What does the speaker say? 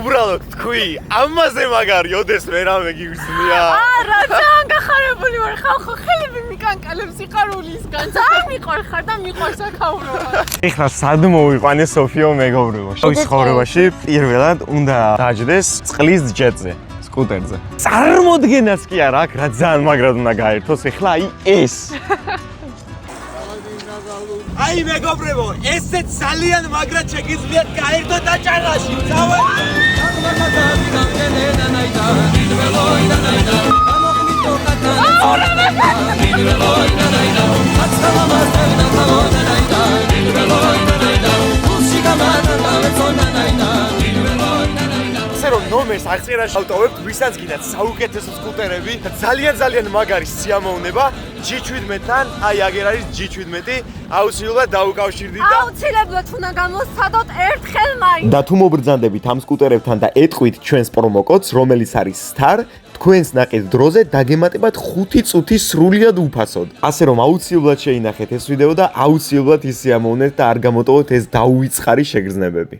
უბრალოდ თქვი, ამაზე მაგარი ოდეს ვერავე გიგრძნია. არა, ძალიან გახარებული ვარ, ხალხო, ხელები მიკანკალებს სიყვარულისგან. ძალიან მიყვარ ხარ და მიყვარს აქაურობა. ეხლა სად მოვიყვანე სოფიო მეგობრებო? შოვის ცხოვრებაში პირველად უნდა დაჯდეს წყლის ჯეტზე, სკუტერზე. წარმოდგენაც კი არა, აქ რა ძალიან მაგრად უნდა გაერთოს, ეხლა აი ეს. აი მეგობრებო, ესეც ძალიან მაგრად შეგიძლიათ გაერთოთ აჭარაში. ნომერს აღწერაში ავტოვებთ, ვისაც გინდათ საუკეთესო სკუტერები და ძალიან მაგარი სიამოვნება G17-თან, აი აგერ არის G17, აუცილებლად დაუკავშირდით და აუცილებლად უნდა გამოსცადოთ ერთხელ მაინც. და თუ მობრძანდებით ამ სკუტერებთან და ეტყვით ჩვენს პრომოკოდს, რომელიც არის STAR, თქვენს ნაკეთ დროზე დაგემატებათ 5 წუთი სრულიად უფასოდ. ასე რომ აუცილებლად შეინახეთ ეს ვიდეო და აუცილებლად ისიამოვნეთ და არ გამოტოვოთ ეს დაუვიწყარი შეგრძნებები.